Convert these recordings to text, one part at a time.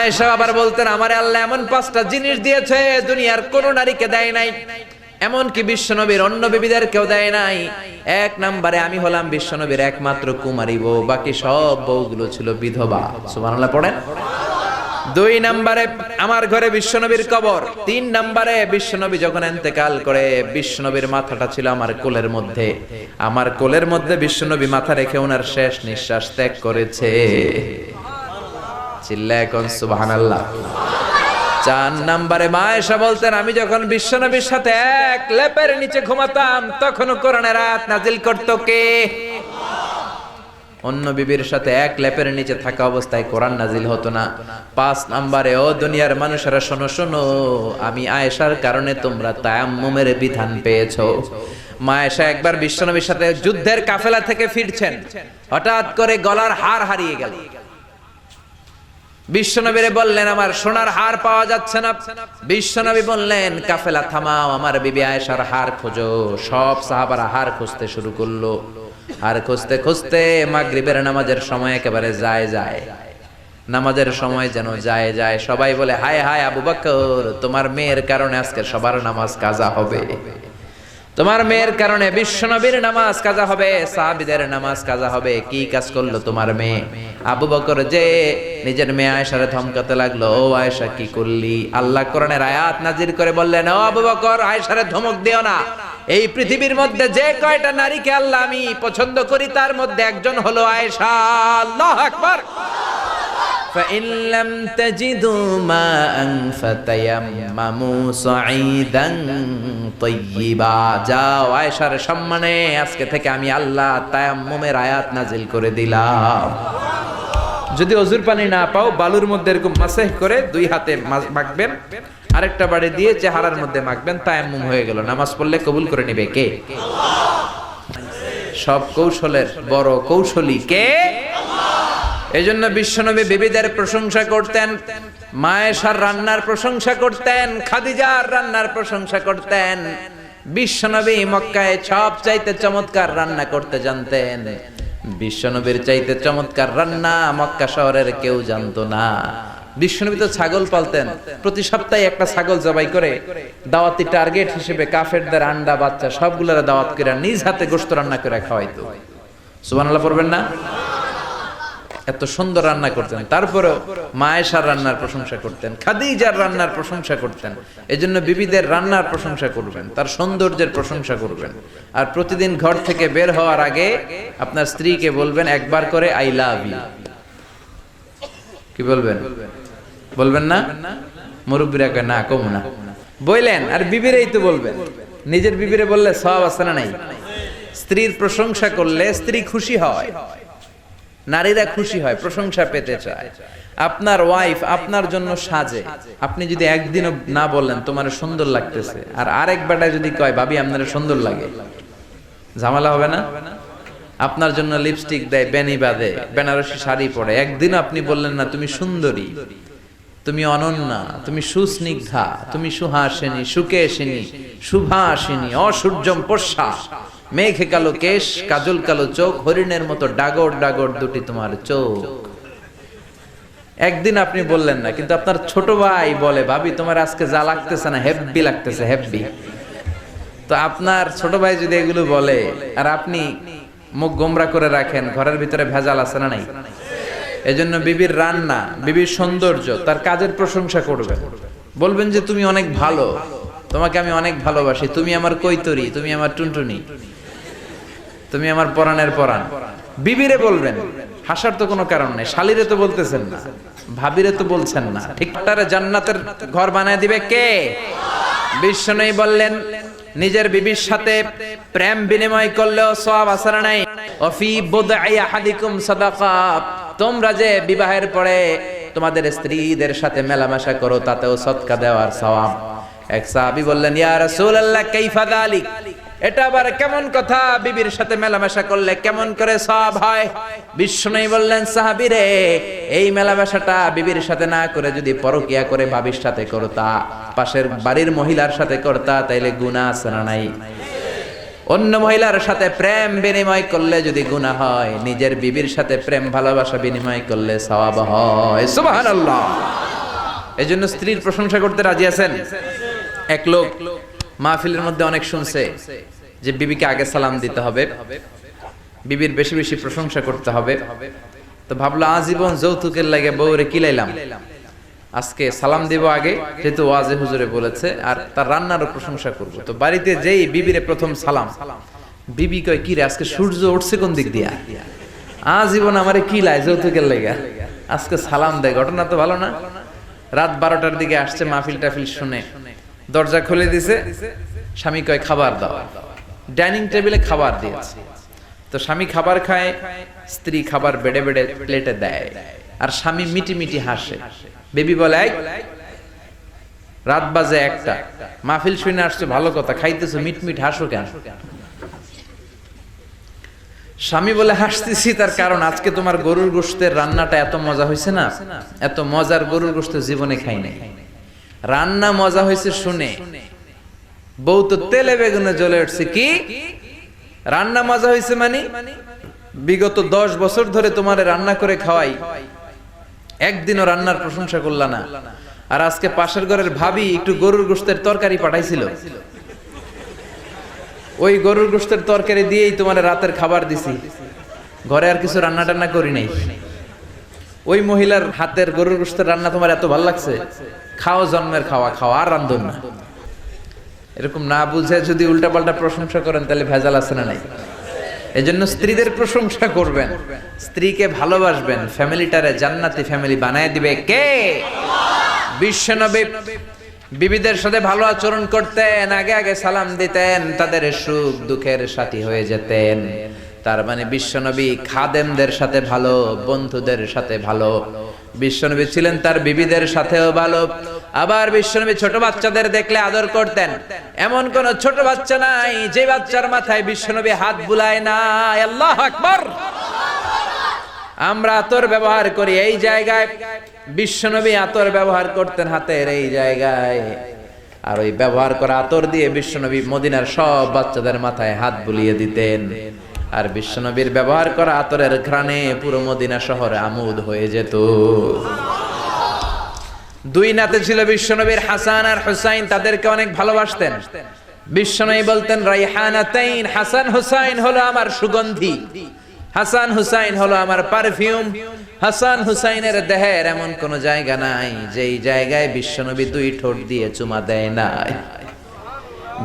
আয়েশা আবার বলতেন, আমারে আল্লাহ এমন 5টা জিনিস দিয়েছে দুনিয়ার কোন নারীকে দেয় নাই, এমনকি বিশ্বনবীর অন্য বিবিদেরকেও দেয় নাই। 1 নম্বরে আমি হলাম বিশ্বনবীর একমাত্র কুমারী বউ, বাকি সব বউগুলো ছিল বিধবা। সুবহানাল্লাহ পড়েন। 2 নম্বরে আমার ঘরে বিশ্বনবীর কবর। 3 নম্বরে বিশ্বনবী যখন ইন্তেকাল করে বিশ্বনবীর মাথাটা ছিল আমার কোলের মধ্যে, আমার কোলের মধ্যে বিশ্বনবী মাথা রেখে ওনার শেষ নিঃশ্বাস ত্যাগ করেছে। চিল্লায় কোন সুবহানাল্লাহ। 4 নম্বরে মা আয়েশা বলতেন, আমি যখন বিশ্বনবীর সাথে এক লেপের নিচে ঘুমাতাম তখনও কোরআনের আয়াত নাজিল করতো কে? অন্য বিবির সাথে এক লেপের নিচে থাকা অবস্থায় কোরআন নাজিল হতো না। 5 নম্বরে, ও দুনিয়ার মানুষেরা শোনো শোনো, আমি আয়েশার কারণে তোমরা তায়াম্মুমের বিধান পেয়েছো। মা আয়েশা একবার বিশ্বনবীর সাথে যুদ্ধের কাফেলা থেকে ফিরছেন, হঠাৎ করে গলার হার হারিয়ে গেল। বিশ্বনবীরে বললেন, আমার সোনার হার পাওয়া যাচ্ছে না। বিশ্বনবী বললেন, কাফেলা থামাও, আমার বিবি আয়েশার হার খোঁজো। সব সাহাবারা হার খুঁজতে শুরু করলো। হার খুঁজতে খুঁজতে মাগরিবের নামাজের সময় একেবারে যায়, নামাজের সময় যেন যায়। সবাই বলে, হায় হায় আবু বকর, তোমার মেয়ের কারণে আজকে সবার নামাজ কাজা হবে, তোমার মেয়ের কারণে বিশ্বনবীর নামাজ কাজা হবে, সাহাবীদের নামাজ কাজা হবে। কি কাজ করলো তোমার মেয়ে? আবু বকর যে নিজের মেয়ে আয়েশারে ধমকাতে লাগলো, ও আয়েশা কি করলি? আল্লাহ কোরআনের আয়াত নাজিল করে বললেন, ও আবু বকর, আয়েশারে ধমক দিও না। এই পৃথিবীর মধ্যে যে কয়টা নারীকে আল্লাহ আমি পছন্দ করি তার মধ্যে একজন হলো আয়েশা। আল্লাহু আকবার। فإن لم تجدوا ماء فتيمموا صعيدا طيبا। যাও, আয়েশার সম্মানে আজকে থেকে আমি আল্লাহ তায়াম্মুমের আয়াত নাজিল করে দিলাম। যদি ওযুর পানি না পাও, বালুর মধ্যে এরকম মাসহ করে 2 হাতে মাখবেন, আরেকটা বাড়ি দিয়ে চেহারার মধ্যে মাখবেন, তায়াম্মুম হয়ে গেল। নামাজ পড়লে কবুল করে নেবে কে? আল্লাহ। সব কৌশলের বড় কৌশলী কে? এজন্য বিশ্বনবী বিবিদের প্রশংসা করতেন, মা আয়েশার রান্নার প্রশংসা করতেন, খাদিজার রান্নার প্রশংসা করতেন। বিশ্বনবী মক্কায় সবচাইতে চমৎকার রান্না করতে জানতেন। বিশ্বনবীর চাইতে চমৎকার রান্না মক্কা শহরের কেউ জানতো না। বিশ্বনবী তো ছাগল পালতেন, প্রতি সপ্তাহে একটা ছাগল জবাই করে দাওয়াতি টার্গেট হিসেবে কাফেরদের আন্ডা বাচ্চা সবগুলোর দাওয়াত করে নিজ হাতে গোশত রান্না করে খাওয়াইতো। সুবহানাল্লাহ পড়বেন না? এত সুন্দর রান্না করতেন। তারপরেও মা আয়েশার রান্নার প্রশংসা করতেন, খাদিজার রান্নার প্রশংসা করতেন। এজন্য বিবিদের রান্নার প্রশংসা করবেন, তার সৌন্দর্যের প্রশংসা করবেন। আর প্রতিদিন ঘর থেকে বের হওয়ার আগে আপনার স্ত্রীকে বলবেন একবার করে, আই লাভ ইউ। কি বলবেন? বলবেন না? মুরব্বিরা কয় না, কম না বললেন। আর বিবিরেই তো বলবেন। নিজের বিবিরে বললে সওয়াব আছে না নাই? স্ত্রীর প্রশংসা করলে স্ত্রী খুশি হয়, নারীরা খুশি হয়, প্রশংসা পেতে চায়। আপনার ওয়াইফ আপনার জন্য সাজে, আপনি যদি একদিনও না বললেন তোমার সুন্দর লাগতেছে, আর আরেক বেটায় যদি কয় ভাবি আপনার সুন্দর লাগে, ঝামেলা হবে না? আপনার জন্য লিপস্টিক দেয়, বেনি বাঁধে, বেনারসি শাড়ি পরে, একদিন আপনি বললেন না তুমি সুন্দরী, তুমি অনন্যা, তুমি সুস্নিগ্ধা, তুমি সুহাসিনী, সুকেশিনী, সুভাসিনী, অসূর্যম পোষা, মেঘে কালো কেশ, কাজল কালো চোখ, হরিণের মতো ডাগর ডাগর দুটি তোমার চোখ। একদিন আপনি বললেন না, কিন্তু আপনার ছোট ভাই বলে ভাবি তোমার আজকে যা লাগতেছে না, হেব্বি লাগতেছে, হেব্বি। তো আপনার ছোট ভাই যদি এগুলো বলে আর আপনি মুখ গোমরা করে রাখেন, ঘরের ভিতরে ভেজাল আছে না নাই? এজন্য বিবির রান্না, বিবির সৌন্দর্য, তার কাজের প্রশংসা করবেন। বলবেন যে তুমি অনেক ভালো, তোমাকে আমি অনেক ভালোবাসি, তুমি আমার কৈতরি, তুমি আমার টুনটুনি, তুমি আমার পরাণের পরাণ। বিবিরে বলবেন, হাসার তো কোনো কারণ নেই। শালিরে তো বলতেছেন না, ভাবিরে তো বলছেন না। ঠিক তারা জান্নাতের ঘর বানায় দিবে কে? বিশ্বনবী বললেন, নিজের বিবির সাথে প্রেম বিনিময় করলেও সওয়াব আছে না নাই? ওয়াফি বুদআই আহাদিকুম সাদাকা। তোমরা যে বিবাহের পরে তোমাদের স্ত্রীদের সাথে মেলামেশা করো তাতেও সদকা দেওয়ার সওয়াব। এক সাহাবী বললেন, ইয়া রাসূলুল্লাহ কাইফা যালিক? এটা আবার কেমন কথা, বিবির সাথে মেলামেশা করলে কেমন করে সওয়াব হয়? বিশ্বনবী বললেন, সাহাবীরে, এই মেলামেশাটা বিবির সাথে না করে যদি পরকিয়া করে ভাবির সাথে করতা, পাশের বাড়ির মহিলার সাথে করতা, তাইলে গুনাহ আছে না নাই? অন্য মহিলার সাথে প্রেম বিনিময় করলে যদি গুনাহ হয়, নিজের বিবির সাথে প্রেম ভালোবাসা বিনিময় করলে সওয়াব হয়। সুবহানাল্লাহ। এজন্য স্ত্রীর প্রশংসা করতে রাজি আছেন? এক লোক মাহফিলের মধ্যে অনেক শুনছে যে বিবিকে আগে সালাম দিতে হবে, বিবির বেশি বেশি প্রশংসা করতে হবে। তো ভাবলো আজীবন যৌতুকের লাগে বউরে কিলাইলাম, আজকে সালাম দিব আগে, যেহেতু ওয়াজে হুজুরে বলেছে, আর তার রান্নারও প্রশংসা করব। তো বাড়িতে যেই বিবিরে প্রথম সালাম, বিবি কয় কি রে আজকে সূর্য উঠছে কোন দিক দিয়া, আজীবন আমারে কিলায় যৌতুকের লাগা, আজকে সালাম দেয়, ঘটনা তো ভালো না। রাত 12টার দিকে আসছে মাহফিল টাফিল শুনে, দরজা খুলে দিছে, স্বামী কয় খাবার দাও, ডাইনিং টেবিলে খাবার দিয়েছে। তো স্বামী খাবার খায়, স্ত্রী খাবার বেড়ে বেড়ে প্লেটে দেয়, আর স্বামী মিটি মিটি হাসে। বেবি বলে এই রাত বাজে 1টা, মাহফিল শুনে আসছো ভালো কথা, খাইতেছো মিটমিট হাসো কেন? স্বামী বলে হাসতেছি তার কারণ আজকে তোমার গরুর গোশতের রান্নাটা এত মজা হয়েছে না, এত মজার গরুর গোশত জীবনে খাই নাই। রান্না মজা হয়েছে শুনে বউ তো তেলে বেগুনে জ্বলে উঠছে। কি রান্না মজা হয়েছে মানে? বিগত 10 বছর ধরে তোমারে রান্না করে খাওয়াই, একদিনও রান্নার প্রশংসা করলা না। আর আজকে পাশের ঘরের ভাবি একটু গরুর গোশতের তরকারি পাঠাইছিল, ওই গরুর গোশতের তরকারি দিয়েই তোমার রাতের খাবার দিছি, ঘরে আর কিছু রান্না টান্না করি নাই। ওই মহিলার হাতের গরুর গোশতের রান্না তোমার এত ভালো লাগছে, খাও জন্মের খাওয়া, খাও আর রান্ধন না। এরকম না বুঝে যদি উল্টাপাল্টা প্রশংসা করেন তাহলে ভেজাল আছে না নাই? এজন্য স্ত্রীদের প্রশংসা করবেন, স্ত্রীকে ভালোবাসবেন, ফ্যামিলিটারে জান্নাতি ফ্যামিলি বানায় দিবে কে? বিশ্বনবী বিবিদের সাথে ভালো আচরণ করতেন, আগে আগে সালাম দিতেন, তাদের সুখ দুঃখের সাথী হয়ে যেতেন। তার মানে বিশ্বনবী খাদেমদের সাথে ভালো, বন্ধুদের সাথে ভালো। বিশ্বনবী ছিলেন তার বিবিদের সাথেও ভালো। আবার বিশ্বনবী ছোট বাচ্চাদের দেখলে আদর করতেন। এমন কোন ছোট বাচ্চা নাই যে বাচ্চার মাথায় বিশ্বনবী হাত বুলায় না। আল্লাহু আকবার। আমরা আতর ব্যবহার করি এই জায়গায়, বিশ্বনবী আতর ব্যবহার করতেন হাতের এই জায়গায়, আর ওই ব্যবহার করা আতর দিয়ে বিশ্বনবী মদিনার সব বাচ্চাদের মাথায় হাত বুলিয়ে দিতেন। আর বিশ্বনবীর ব্যবহার করা আতরের ঘ্রাণে পুরো মদিনা শহরে আমোদ হয়ে যেত। 2 নাতি ছিল বিশ্বনবীর, হাসান আর হুসাইন, তাদেরকে অনেক ভালোবাসতেন। বিশ্বনবী বলতেন রাইহানাতাইন, হাসান হুসাইন হলো আমার সুগন্ধি, হাসান হুসাইন হলো আমার পারফিউম। হাসান হুসাইনের দেহের এমন কোন জায়গা নাই যেই জায়গায় বিশ্বনবী 2 ঠোঁট দিয়ে চুমা দেয় নাই।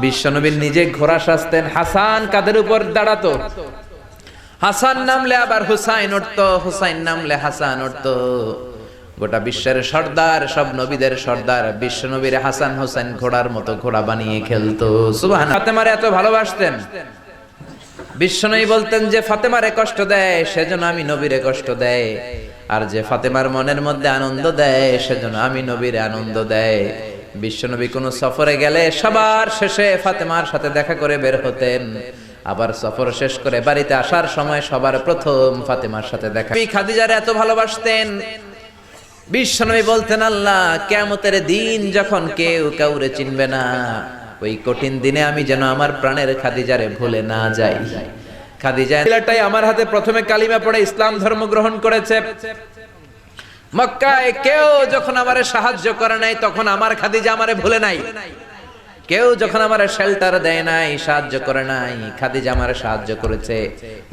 বিশ্বনবী নিজে ঘোড়া সাজতেন, হাসান কাদের উপর দাঁড়াতো, হাসান নামলে আবার হুসাইন উঠতো, হুসাইন নামলে হাসান উঠতো। গোটা বিশ্বের সর্দার, সব নবীদের সর্দার বিশ্বনবীর হাসান হুসাইন ঘোড়ার মতো ঘোড়া বানিয়ে খেলতো। সুবহানাল্লাহ। ফাতেমারে এত ভালোবাসতেন, বিশ্বনবী বলতেন যে ফাতেমারে কষ্ট দেয় সেজন্য আমি নবীরে কষ্ট দেয়, আর যে ফাতেমার মনের মধ্যে আনন্দ দেয় সেজন্য আমি নবীরে আনন্দ দেয়। বিশ্বনবী কোন সফরে গেলে সবার শেষে ফাতেমার সাথে দেখা করে বের হতেন, আবার সফর শেষ করে বাড়িতে আসার সময় সবার প্রথম ফাতেমার সাথে দেখা। খাদিজারে এত ভালোবাসতেন, বিশ্বনবী বলতেন আল্লাহ কিয়ামতের দিন যখন কেউ কাউরে চিনবে না, ওই কঠিন দিনে আমি যেন আমার প্রাণের খাদিজারে ভুলে না যাই। খাদিজা মহিলাটাই আমার হাতে প্রথমে কালিমা পড়ে ইসলাম ধর্ম গ্রহণ করেছে। মক্কায় কেউ যখন আমারে সাহায্য করে নাই তখন আমার খাদিজা আমারে ভুলে নাই। কেউ যখন আমারে শেল্টার দেয় নাই, সাহায্য করে নাই, খাদিজা আমারে সাহায্য করেছে।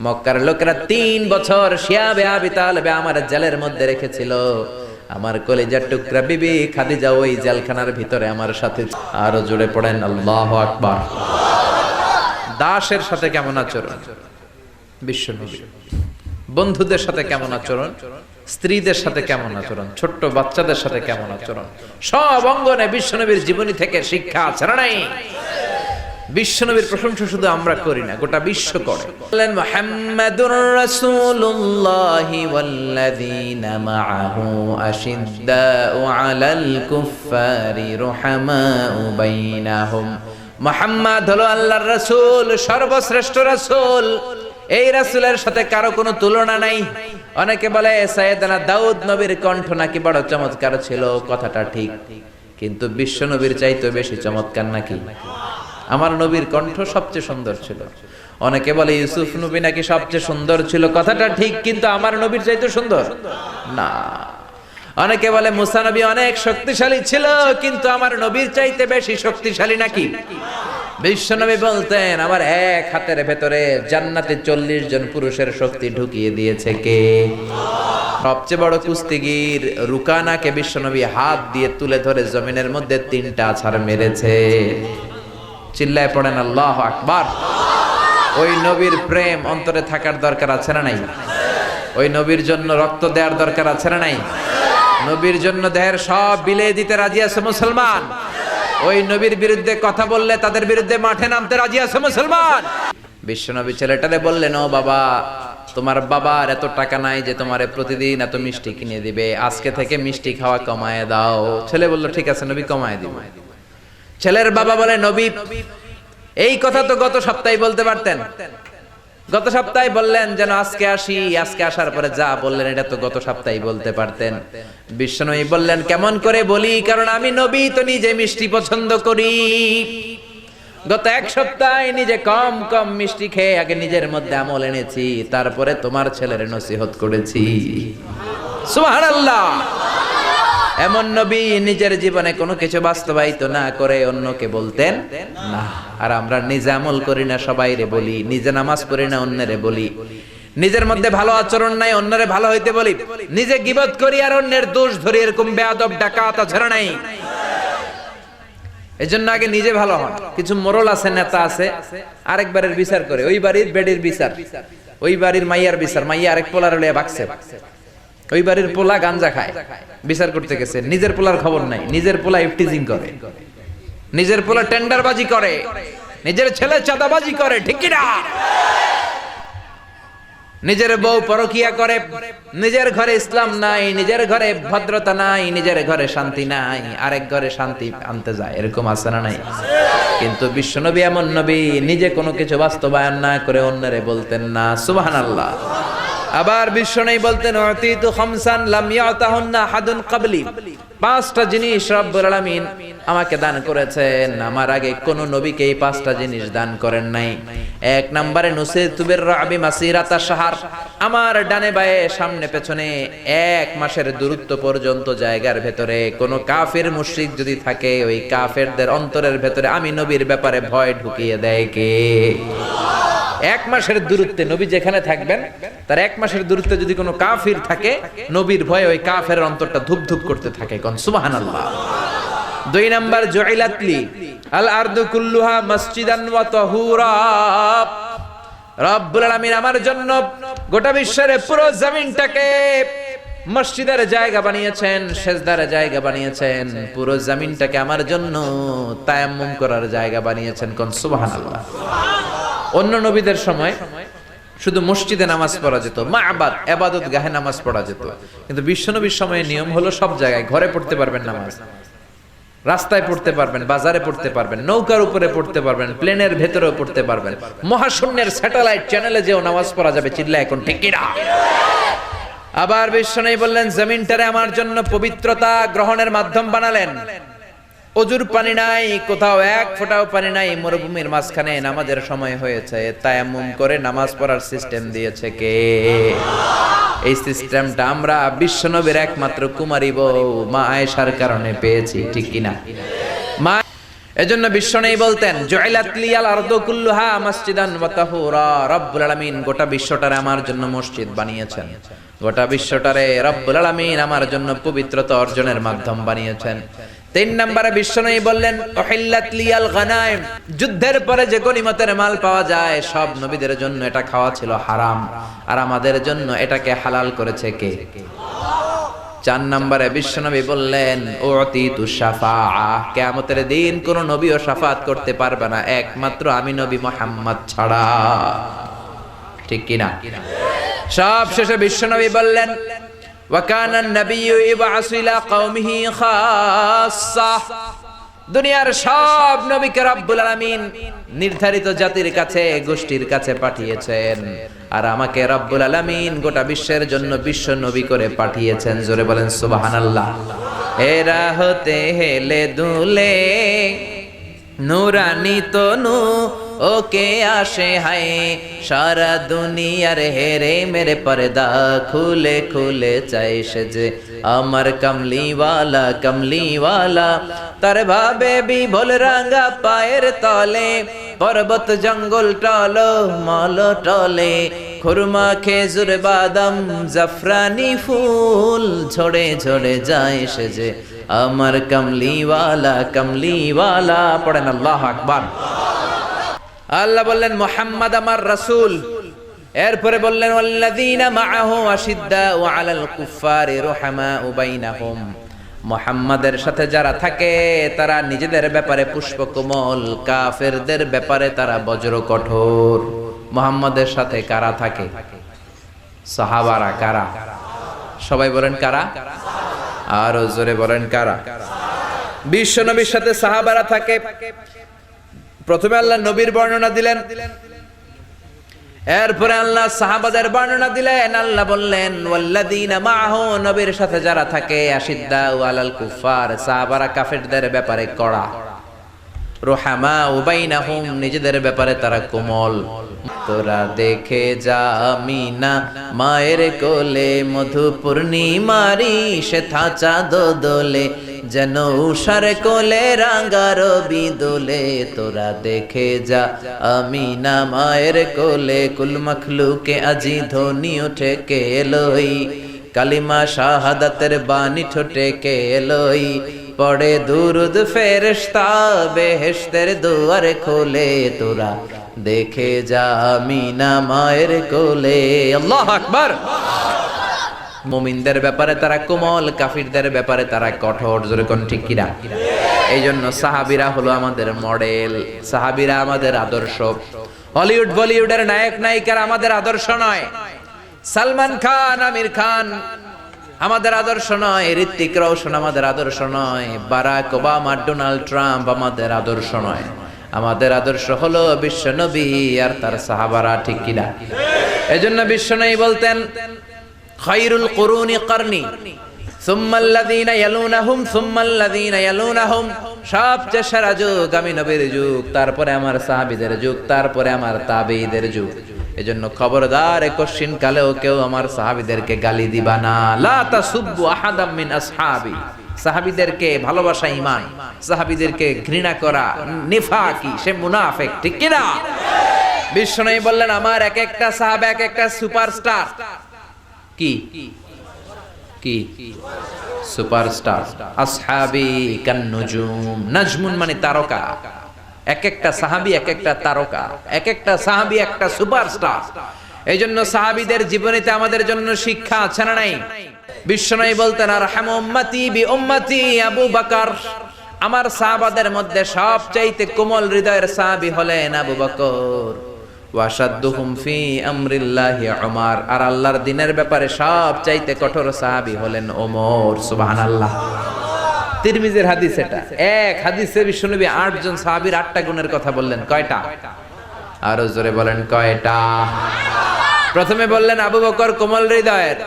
মক্কার লোকেরা 3 বছর শিয়াবে আবি তালেবে আমার জেলের মধ্যে রেখেছিল। আমার কলিজার টুকরা বিবি খাদিজা ওই জেলখানার ভিতরে আমার সাথে। আরো জোরে পড়েন আল্লাহু আকবার। দাসের সাথে কেমন আচরণ বিশ্বনবী, বন্ধুদের সাথে কেমন আচরণ, স্ত্রীদের সাথে কেমন আচরণ, ছোট্ট বাচ্চাদের সাথে কেমন আচরণ, সব অঙ্গনে বিশ্বনবীর জীবনী থেকে শিক্ষা আছে না নাই? বিশ্বনবীর প্রশংসা শুধু আমরা করি না, গোটা বিশ্ব করে। বলেন মুহাম্মাদুর রাসূলুল্লাহি ওয়াল্লাযীনা মাআহু আশিদ্দাউ আলাল কুফফারি রুহামাউ বাইনাহুম। মুহাম্মদ হলো আল্লাহর রাসূল, সর্বশ্রেষ্ঠ রাসূল। এই রাসূলের সাথে কারো কোনো তুলনা নাই। অনেকে বলে সাইয়েদনা দাউদ নবীর কণ্ঠ নাকি বড় চমৎকার ছিল, কথাটা ঠিক, কিন্তু বিশ্ব নবীর চাইতে বেশি চমৎকার নাকি? আমার নবীর কণ্ঠ সবচেয়ে সুন্দর ছিল। অনেকে বলে ইউসুফ নবী নাকি সবচেয়ে সুন্দর ছিল, কথাটা ঠিক, কিন্তু আমার নবীর চাইতে সুন্দর না। অনেকে বলে মুসা নবী অনেক শক্তিশালী ছিল, কিন্তু আমার নবীর চাইতে বেশি শক্তিশালী নাকি? বিশ্বনবী বলতেন আমার এক হাতের ভেতরে জান্নাতে 40 জন পুরুষের শক্তি ঢুকিয়ে দিয়েছে কে? সবচেয়ে বড় কুস্তিগির রুকানাকে বিশ্বনবী হাত দিয়ে তুলে ধরে জমিনের মধ্যে 3টা আছাড় মেরেছে। চিল্লায় পড়েন আল্লাহু আকবার। ওই নবীর প্রেম অন্তরে থাকার দরকার আছে না নাই? ওই নবীর জন্য রক্ত দেওয়ার দরকার আছে না নাই? নবীর জন্য দেহের সব বিলিয়ে দিতে রাজি আছে মুসলমান? ওই নবীর বিরুদ্ধে কথা বললে তাদের বিরুদ্ধে মাঠে নামতে রাজি আছে মুসলমান? বিশ্বনবী ছেলেটারে বললেন, ও বাবা, তোমার বাবার এত টাকা নাই যে তোমারে প্রতিদিন এত মিষ্টি কিনে দিবে, আজকে থেকে মিষ্টি খাওয়া কমায় দাও। ছেলে বলল ঠিক আছে নবী, কমায় দিব। ছেলের বাবা বলে, নবী এই কথা তো গত সপ্তাহে বলতে পারতেন, গত সপ্তাহে বললেন যেন আজকে আসি, আজকে আসার পরে যা বললেন এটা তো গত সপ্তাহে বলতে পারতেন। বিশ্বনবী বললেন, কেমন করে বলি, কারণ আমি নবী তো নিজে মিষ্টি পছন্দ করি। গত এক সপ্তাহে নিজে কম কম মিষ্টি খেয়ে আগে নিজের মধ্যে আমল এনেছি, তারপরে তোমার ছেলের নসিহত করেছি। সুবহানাল্লাহ। এমন নবী নিজের জীবনে কোনো কিছু বাস্তবায়িত না করে অন্যকে বলতেন না। আর আমরা নিজে আমল করি না, সবাইরে বলি। নিজে নামাজ পড়ি না, অন্যরে বলি। নিজের মধ্যে ভালো আচরণ নাই, অন্যরে ভালো হইতে বলি। নিজে গীবত করি আর অন্যের দোষ ধরি, এরকম বেয়াদব ডাকাত ছাড়া নাই। এজন্য আগে নিজে ভালো হন। কিছু মোরল আছে, নেতা আছে, আরেকবারের বিচার করে। ওই বাড়ির বেডির বিচার, ওই বাড়ির মাইয়ার বিচার, মাইয়া আরেক পোলার লইয়া ভাগছে। ওই বাড়ির পোলা গাঞ্জা খায়, বিচার করতে গেছে। নিজের পোলার খবর নাই, নিজের পোলা ইফটিজিং করে, নিজের পোলা টেন্ডারবাজি করে, নিজের ছেলে চাঁদাবাজি করে, ঠিক কি না? নিজের বউ পরকিয়া করে, নিজের ঘরে ইসলাম নাই, নিজের ঘরে ভদ্রতা নাই, নিজের ঘরে শান্তি নাই, আরেক ঘরে শান্তি আনতে যায়। এরকম আছে না নাই? কিন্তু বিশ্বনবী এমন নবী, নিজে কোনো কিছু বাস্তবায়ন না করে অন্যরে বলতেন না। সুবহানাল্লাহ। আবার বিশ্বনবী বলতেন, উতিতু খামসান লাম ইয়াতাহুন্না আহাদুন ক্বাবলি। 5টা জিনিস রব্বুল আলামিন আমাকে দান করেছেন, আমার আগে কোন নবীকে এই 5টা জিনিস দান করেন নাই। 1 নম্বরে নুসিরতু বিররাবি মাসিরাতা শাহর, আমার ডানে বায়ে সামনে পেছনে 1 মাসের দূরত্ব পর্যন্ত জায়গার ভেতরে কোন কাফির মুশরিক যদি থাকে, ওই কাফেরদের অন্তরের ভেতরে আমি নবীর ব্যাপারে ভয় ঢুকিয়ে দেয় কে? 1 মাসের দূরত্বে নবী যেখানে থাকবেন, তার 1 মাসের দূরত্বে যদি কোনো কাফির থাকে, নবীর ভয়ে ওই কাফের অন্তরটা ধুপ ধুপ করতে থাকে। কোন সুবহানাল্লাহ। 2 নাম্বার, জুইলাত লি আল আরদু কুল্লুহা মসজিদান ওয়া তাহুরা, রব্বুল আলামিন আমার জন্য গোটা বিশ্বের পুরো জমিনটাকে মসজিদের জায়গা বানিয়েছেন, সেজদার জায়গা বানিয়েছেন, পুরো জমিনটাকে আমার জন্য তায়াম্মুম করার জায়গা বানিয়েছেন। কোন সুবহানাল্লাহ। অন্য নবীদের সময় শুধু মসজিদে নামাজ পড়া যেত, মা'বাদ ইবাদত গাহে নামাজ পড়া যেত, কিন্তু বিশ্বনবীর সময়ে নিয়ম হলো সব জায়গায়। ঘরে পড়তে পারবেন নামাজ, রাস্তায় পড়তে পারবেন, বাজারে পড়তে পারবেন, নৌকার উপরে পড়তে পারবেন, প্লেনের ভেতরেও পড়তে পারবেন, মহাশূন্যের স্যাটেলাইট চ্যানেলে যেও নামাজ পড়া যাবে। চিল্লা এখন ঠিক কি না? আবার বিশ্বনবী বললেন, জমিনটারে আমার জন্য পবিত্রতা গ্রহণের মাধ্যম বানালেন। অজুর পানি নাই, কোথাও 1 ফোঁটাও পানি নাই, মরুভূমির মাঝখানে নামাজের সময় হয়েছে, তায়াম্মুম করে নামাজ পড়ার সিস্টেম দিয়েছে কে? এই সিস্টেমটা আমরা বিশ্বনবীর একমাত্র কুমারী বউ মা আয়েশার কারণে পেয়েছি, ঠিক কি না? মা এজন্য বিশ্বনবী বলতেন, জুইলাত লিয়াল আরদু কুল্লুহা মসজিদান ওয়া তাহুরা, রব্বুল আলামিন গোটা বিশ্বটারে আমার জন্য মসজিদ বানিয়েছেন, গোটা বিশ্বটারে রব্বুল আলামিন আমার জন্য পবিত্রতা অর্জনের মাধ্যম বানিয়েছেন। 3 নম্বরে বিশ্বনবী বললেন, উহিল্লাত লিয়াল গানাইম, যুদ্ধের পরে যে গনিমতের মাল পাওয়া যায় সব নবীদের জন্য এটা খাওয়া ছিল হারাম, আর আমাদের জন্য এটাকে হালাল করেছে কে? 4 নম্বরে বিশ্বনবী বললেন, উতিতু শাফাআহ, কিয়ামতের দিন কোন নবীও শাফাত করতে পারবে না একমাত্র আমি নবী মুহাম্মদ ছাড়া, ঠিক কি না? সব শেষে বিশ্বনবী বললেন, ওয়াকানা নাবিয়্যু ইবআসু ইলা কওমিহি খাসসা, দুনিয়ার সব নবীকে রব্বুল আলামিন নির্ধারিত জাতির কাছে, গোষ্ঠীর কাছে পাঠিয়েছেন, আর আমাকে রব্বুল আলামিন গোটা বিশ্বের জন্য বিশ্ব নবী করে পাঠিয়েছেন। জোরে বলেন সুবহানাল্লাহ। এরা হতে হেলে দুলে নুরানি তনু ওকে আসে হায় সারা দুনিয়ার হেরে মেরে পর্দা খুলে খুলে চাই সে যে আমার কামলিওয়ালা কামলিওয়ালা তার ভাবে বিভোল রাঙা পায়ের তলে পর্বত জঙ্গল টলো মল টলে খুরমা খেজুর বাদাম জাফরানি ফুল ঝরে ঝরে যায় সে যে আমার কামলিওয়ালা কামলিওয়ালা। পড়েন আল্লাহু আকবার। আল্লাহ বললেন মুহাম্মদ আমার রাসূল, এরপরে বললেন ওয়াল্লাযীনা মাআহু আশিদ্দাউ আলাল কুফফারি রুহামাউ বাইনাহুম, মুহাম্মাদের সাথে যারা থাকে তারা নিজেদের ব্যাপারে পুষ্পকোমল, কাফেরদের ব্যাপারে তারা বজ্র কঠোর। মুহাম্মাদের সাথে কারা থাকে? সাহাবারা। কারা? সবাই বলেন কারা? আরো জোরে বলেন কারা? বিশ্ব নবীর সাথে সাহাবারা থাকে। প্রথমে আল্লাহ নবীর বর্ণনা দিলেন, এরপরে আল্লাহ সাহাবাদের বর্ণনা দিলেন। আল্লাহ বললেন ওয়াল্লাযীনা মাআহু, নবীর সাথে যারা থাকে, আশিদ্দাউ আলাল কুফফার, সাহাবারা কাফেরদের ব্যাপারে কড়া, রুহামাউ বাইনাহুম, নিজেদের ব্যাপারে তারা কোমল। তোরা দেখে যা আমিনা মায়ের কোলে মধু পূর্ণিমারি শ্বেতা চাঁদ দোলে যেন উষার কোলে রাঙা রবি দোলে। তোরা দেখে যা আমিনা মায়ের কোলে কুল মখলুকে আজি ধ্বনি ওঠে কে এলোই, কালিমা শাহাদাতের বাণী ঠোঁটে কে এলোই, পড়ে দুরুদ ফেরেশতা বেহেশতের দুয়ার খোলে। তোরা দেখে যা আমিনা মায়ের কোলে। আল্লাহু আকবার। মুমিনদের ব্যাপারে তারা কোমল, কাফিরদের ব্যাপারে তারা কঠোর। জোরে কোন ঠিক কিনা? এই জন্য সাহাবীরা হলো আমাদের মডেল, সাহাবীরা আমাদের আদর্শ। হলিউড বলিউডের নায়ক নায়িকারা আমাদের আদর্শ নয়। সালমান খান, আমির খান আমাদের আদর্শ নয়, ঋত্বিক রোশন আমাদের আদর্শ নয়, বারাক ওবামা, ডোনাল্ড ট্রাম্প আমাদের আদর্শ নয়। আমাদের আদর্শ হলো বিশ্বনবী আর তার সাহাবারা। ঠিক কিনা? এজন্য বিশ্বনবী বলতেন খায়রুল কুরুনি করনি সুম্মাল্লাযীনা ইয়ালুনাহুম সুম্মাল্লাযীনা ইয়ালুনাহুম, সবচেয়ে সেরা যুগ আমি নবীর যুগ, তারপরে আমার সাহাবীদের যুগ, তারপরে আমার তাবেঈদের যুগ। এজন্য খবরদার কোশ্চিন কালেও কেউ আমার সাহাবীদেরকে গালি দিবা না। লা তাসুব্বু আহাদাম মিন আসহাবি, সাহাবীদেরকে ভালোবাসা ঈমান, সাহাবীদেরকে ঘৃণা করা নিফাকি, সে মুনাফিক। ঠিক কি না? বিশ্বনবী বললেন আমার এক একটা সাহাবা এক একটা সুপারস্টার। কি কি? সুপারস্টার। আসহাবি কান নুজুম, নাজমুন মানে তারকা। এক একটা সাহাবী এক একটা তারকা, এক একটা সাহাবী একটা সুপারস্টার। এই জন্য সাহাবীদের জীবনীতে আমাদের জন্য শিক্ষা আছে না নাই? বিশ্বনবী বলতেন আরহামু উম্মতি বি উম্মতি আবু বকর, আমার সাহাবাদের মধ্যে সবচাইতে কোমল হৃদয়ের সাহাবী হলেন আবু বকর। ওয়াশাদ্দুহুম ফি আমরিল্লাহি উমর, আর আল্লাহর দ্বীনের ব্যাপারে সবচাইতে কঠোর সাহাবী হলেন ওমর। সুবহানাল্লাহ। তিরমিজির হাদিস এটা। এক হাদিসে বিশ্বনবী ৮ জন সাহাবীর ৮টা গুণের কথা বললেন। কয়টা? আরো জোরে বলেন কয়টা? প্রথমে বললেন আবু বকর কোমল হৃদয়ের,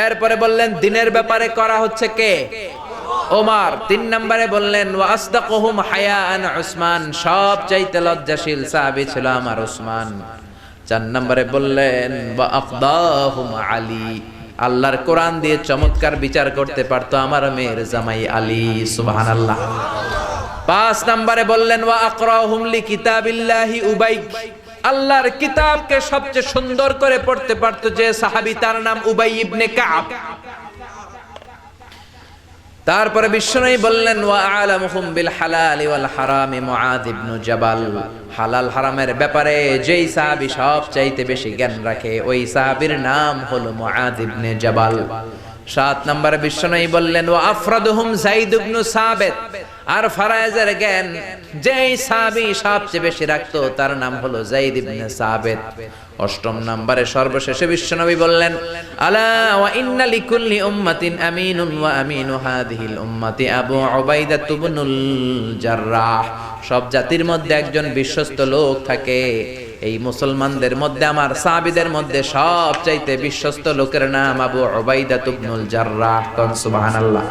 এরপরে বললেন দ্বীনের ব্যাপারে করা হচ্ছে কে? ওমর। ৩ নম্বরে বললেন ওয়া আসদাকুহুম হায়াআন উসমান, সবচাইতে লজ্জাশীল সাহাবী ছিল আমার উসমান। ৪ নম্বরে বললেন ওয়া আফদাহুম আলী, আল্লাহর কোরআন দিয়ে চমৎকার বিচার করতে পারতো আমার মেয়ের জামাই আলী। সুবহানাল্লাহ। ৫ নম্বরে বললেন ওয়া আকরাহুম লিকিতাবিল্লাহি উবাই, আল্লাহর কিতাবকে সবচেয়ে সুন্দর করে পড়তে পারতো যে সাহাবী, তার নাম উবাই ইবনে কাব। তারপরে বিশ্বনবী বললেন ওয়া আলামুহুম বিল হালাল ওয়াল হারাম মুআয ইবনে জাবাল, হালাল হারামের ব্যাপারে যেই সাহাবী সবচাইতে বেশি জ্ঞান রাখে ওই সাহাবীর নাম হলো মুআয ইবনে জাবাল। ৭ নম্বরে বিশ্বনবী বললেন ওয়া আফরাদুহুম যায়েদ ইবনে সাবিত, আর ফারায়েজের জ্ঞান যেই সাহাবী সবচেয়ে বেশি রাখতো তার নাম হলো যায়েদ ইবনে সাবিত। ৮ম নম্বরে সর্বশেষে বিশ্বনবী বললেন আলা ওয়া ইন্না লিকুল্লি উম্মাতিন আমিনুন ওয়া আমিনু হাযিহিল উম্মতি আবু উবাইদা ইবনুল জাররাহ, সব জাতির মধ্যে একজন বিশ্বস্ত লোক থাকে, এই মুসলমানদের মধ্যে আমার সাহাবীদের মধ্যে সবচাইতে বিশ্বস্ত লোকের নাম আবু উবাইদা ইবনুল জাররাহ। সুবহানাল্লাহ।